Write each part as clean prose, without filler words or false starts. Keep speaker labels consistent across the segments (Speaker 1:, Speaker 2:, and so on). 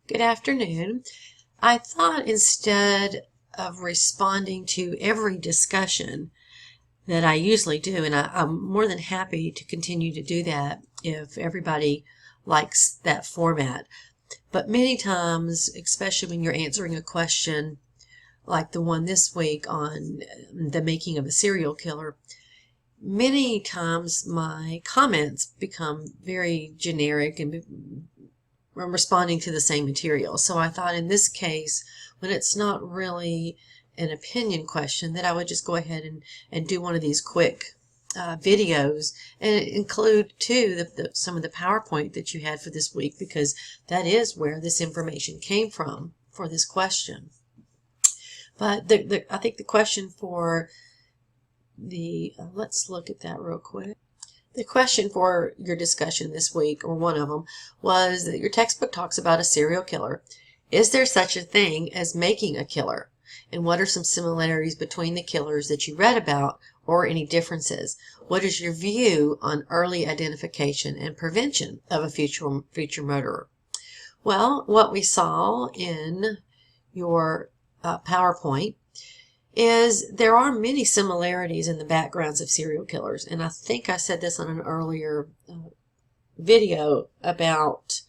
Speaker 1: Good afternoon. I thought instead of responding to every discussion that I usually do, and I'm more than happy to continue to do that if everybody likes that format. But many times, especially when you're answering a question like the one this week on the making of a serial killer, many times my comments become very generic and I'm responding to the same material. So I thought in this case, when it's not really an opinion question, that I would just go ahead and do one of these quick videos and include too some of the PowerPoint that you had for this week, because that is where this information came from for this question. But I think the question for let's look at that real quick. The question for your discussion this week, or one of them, was that your textbook talks about a serial killer. Is there such a thing as making a killer? And what are some similarities between the killers that you read about, or any differences? What is your view on early identification and prevention of a future murderer? Well, what we saw in your PowerPoint is there are many similarities in the backgrounds of serial killers. And I think I said this on an earlier video about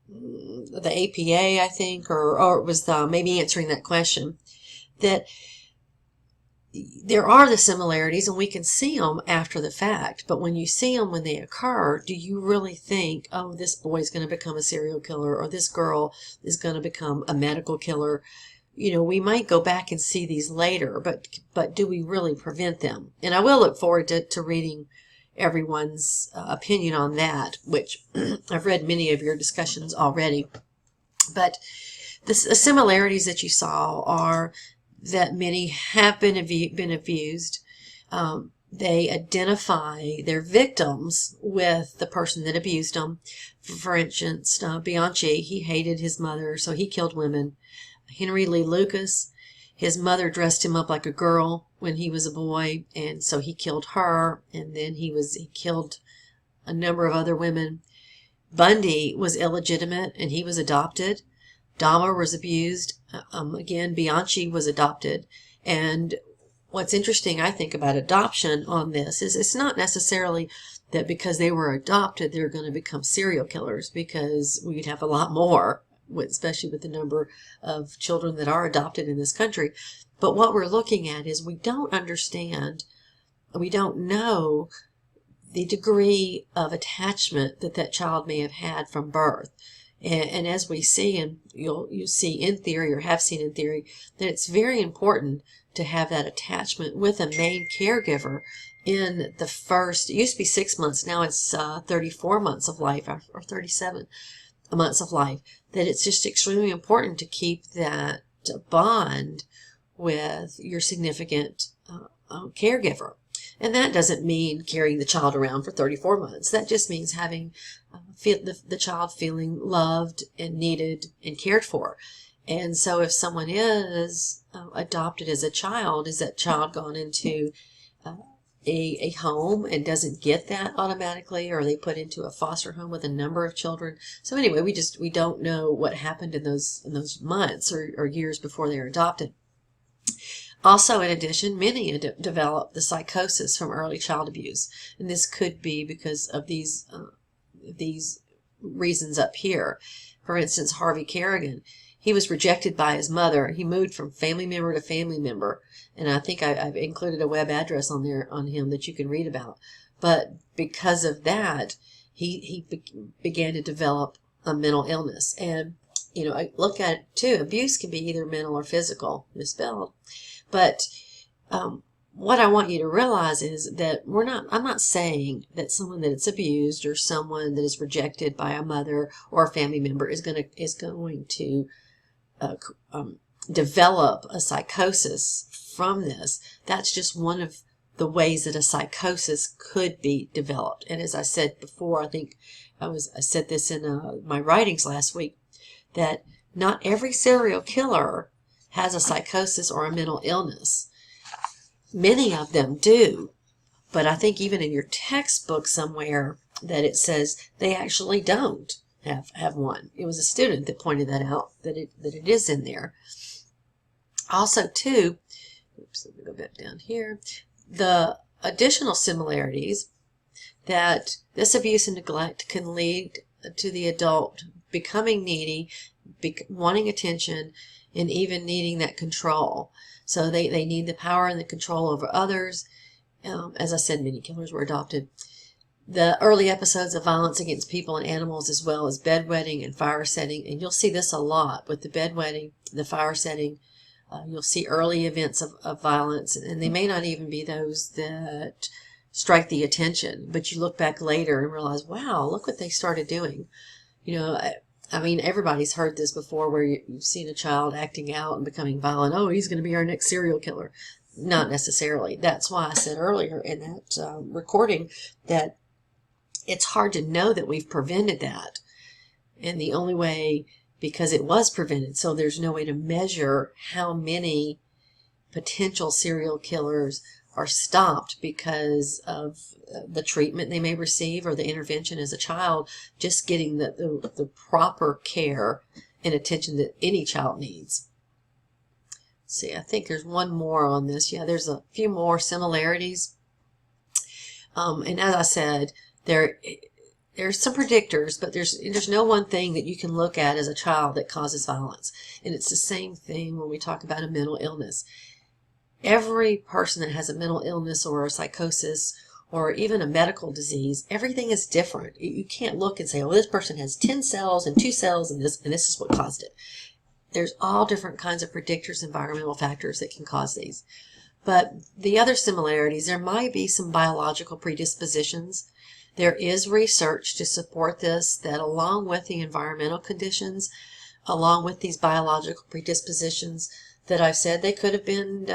Speaker 1: the APA, I think, or it was maybe answering that question, that there are the similarities and we can see them after the fact. But when you see them when they occur, do you really think, oh, this boy's going to become a serial killer, or this girl is going to become a medical killer? You know, we might go back and see these later, but do we really prevent them? And I will look forward to reading everyone's opinion on that, which I've read many of your discussions already. But the similarities that you saw are that many have been abused. They identify their victims with the person that abused them. For instance, Bianchi, he hated his mother, so he killed women. Henry Lee Lucas, his mother dressed him up like a girl when he was a boy, and so he killed her, and then he killed a number of other women. Bundy was illegitimate, and he was adopted. Dahmer was abused. Again, Bianchi was adopted. And what's interesting, I think, about adoption on this is it's not necessarily that because they were adopted, they're going to become serial killers, because we'd have a lot more, especially with the number of children that are adopted in this country. But what we're looking at is we don't understand, we don't know the degree of attachment that child may have had from birth. And as we see, and you'll see in theory, or have seen in theory, that it's very important to have that attachment with a main caregiver in the first, it used to be 6 months, now it's 34 months of life, or 37 months of life, that it's just extremely important to keep that bond with your significant caregiver. And that doesn't mean carrying the child around for 34 months. That just means having the child feeling loved and needed and cared for. And so if someone is adopted as a child, is that child gone into a home and doesn't get that automatically, or are they put into a foster home with a number of children? So anyway, we don't know what happened in those months or years before they were adopted. Also, in addition, many develop the psychosis from early child abuse, and this could be because of these reasons up here. For instance, Harvey Kerrigan, he was rejected by his mother. He moved from family member to family member, and I think I've included a web address on there on him that you can read about. But because of that, he began to develop a mental illness. And you know, I look at it too. Abuse can be either mental or physical, misspelled. But what I want you to realize is that I'm not saying that someone that is abused, or someone that is rejected by a mother or a family member is going to develop a psychosis from this. That's just one of the ways that a psychosis could be developed. And as I said before, I think I said this in my writings last week, that not every serial killer has a psychosis or a mental illness. Many of them do, but I think even in your textbook somewhere that it says they actually don't. have one. It was a student that pointed that out, that it is in there. Also, too, oops, let me go back down here. The additional similarities that this abuse and neglect can lead to the adult becoming needy, wanting attention, and even needing that control. So they need the power and the control over others. As I said, many killers were adopted. The early episodes of violence against people and animals, as well as bedwetting and fire setting, and you'll see this a lot with the bedwetting, the fire setting. You'll see early events of violence, and they may not even be those that strike the attention, but you look back later and realize, wow, look what they started doing. You know, I mean, everybody's heard this before, where you've seen a child acting out and becoming violent. Oh, he's going to be our next serial killer. Not necessarily. That's why I said earlier in that recording that it's hard to know that we've prevented that. And the only way, because it was prevented, so there's no way to measure how many potential serial killers are stopped because of the treatment they may receive or the intervention as a child, just getting the proper care and attention that any child needs. See, I think there's one more on this. Yeah, there's a few more similarities. And as I said, there's some predictors, but there's no one thing that you can look at as a child that causes violence. And it's the same thing when we talk about a mental illness. Every person that has a mental illness or a psychosis or even a medical disease, everything is different. You can't look and say, oh, this person has 10 cells and 2 cells and this is what caused it. There's all different kinds of predictors, environmental factors that can cause these. But the other similarities, there might be some biological predispositions. There is research to support this, that along with the environmental conditions, along with these biological predispositions that I've said, they could have been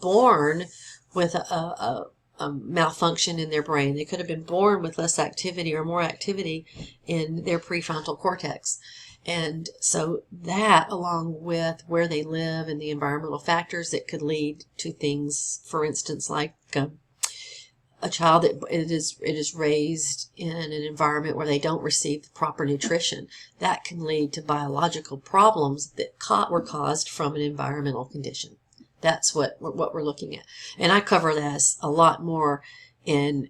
Speaker 1: born with a malfunction in their brain. They could have been born with less activity or more activity in their prefrontal cortex. And so that, along with where they live and the environmental factors that could lead to things, for instance, like a child that it is raised in an environment where they don't receive the proper nutrition, that can lead to biological problems that were caused from an environmental condition. That's what we're looking at, and I cover that a lot more in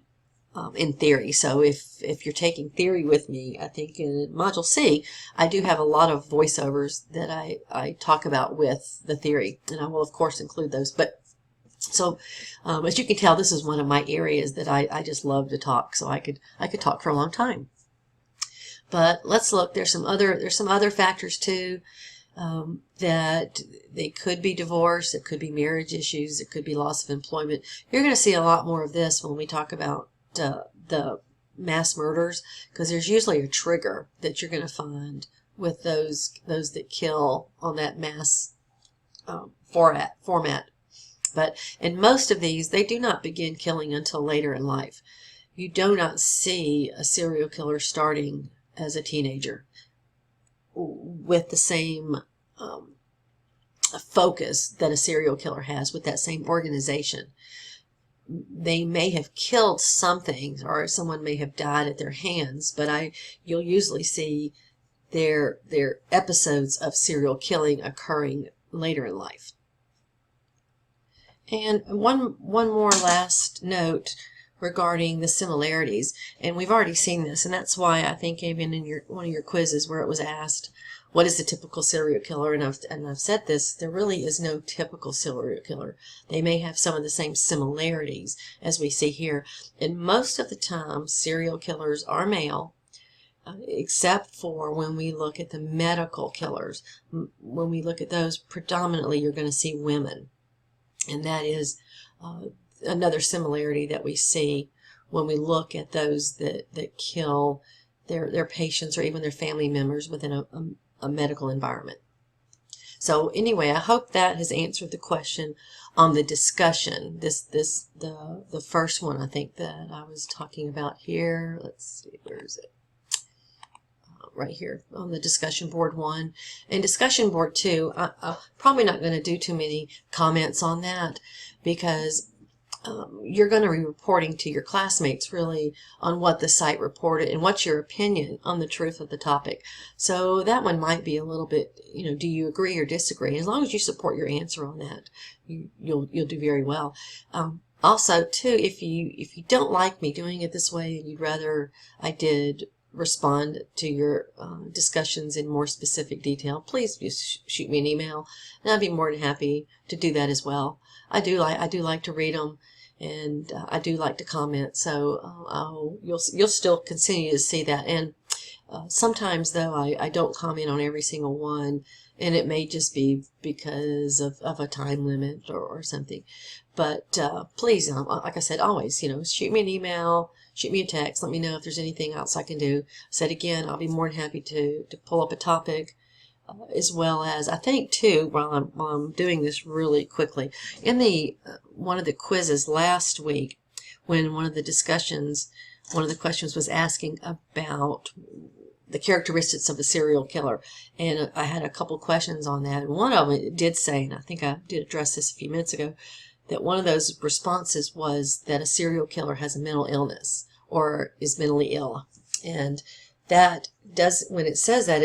Speaker 1: theory. So if you're taking theory with me, I think in Module C, I do have a lot of voiceovers that I talk about with the theory, and I will of course include those. But so as you can tell, this is one of my areas that I just love to talk. So I could talk for a long time. But let's look. There's some other factors too. That they could be divorce, it could be marriage issues, it could be loss of employment. You're going to see a lot more of this when we talk about the mass murders, because there's usually a trigger that you're going to find with those that kill on that mass format. But in most of these, they do not begin killing until later in life. You do not see a serial killer starting as a teenager with the same focus that a serial killer has, with that same organization. They may have killed something, or someone may have died at their hands, but you'll usually see their episodes of serial killing occurring later in life. And one more last note regarding the similarities, and we've already seen this, and that's why I think even in one of your quizzes where it was asked, what is the typical serial killer? And I've said this, there really is no typical serial killer. They may have some of the same similarities as we see here. And most of the time, serial killers are male, except for when we look at the medical killers. When we look at those, predominantly you're going to see women. And that is another similarity that we see when we look at those that kill their patients or even their family members within a medical environment. So anyway, I hope that has answered the question on the discussion. The first one I think that I was talking about here. Let's see, where is it? Right here on the discussion board 1 and discussion board 2. I'm probably not going to do too many comments on that, because you're going to be reporting to your classmates really on what the site reported and what's your opinion on the truth of the topic. So that one might be a little bit, do you agree or disagree? As long as you support your answer on that, you'll do very well. Also, too, if you don't like me doing it this way and you'd rather I did respond to your discussions in more specific detail, please just shoot me an email, and I'd be more than happy to do that as well. I do like to read them, and I do like to comment. So you'll still continue to see that. And sometimes though I don't comment on every single one, and it may just be because of a time limit or something. But please, like I said, always, shoot me an email, shoot me a text, let me know if there's anything else I can do. Said again, I'll be more than happy to pull up a topic, as well as I think too, while I'm doing this really quickly, in the one of the quizzes last week, when one of the questions was asking about the characteristics of a serial killer, and I had a couple questions on that, and one of them it did say, and I think I did address this a few minutes ago, that one of those responses was that a serial killer has a mental illness or is mentally ill. And that does, when it says that,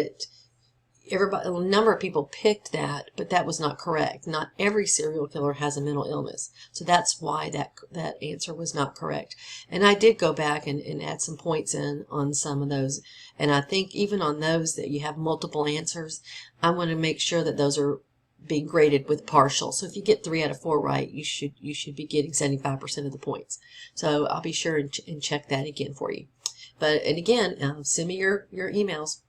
Speaker 1: a number of people picked that, but that was not correct. Not every serial killer has a mental illness. So that's why that answer was not correct. And I did go back and add some points in on some of those. And I think even on those that you have multiple answers, I want to make sure that those are being graded with partial. So if you get 3 out of 4 right, you should be getting 75% of the points. So I'll be sure and check that again for you. And again, send me your emails.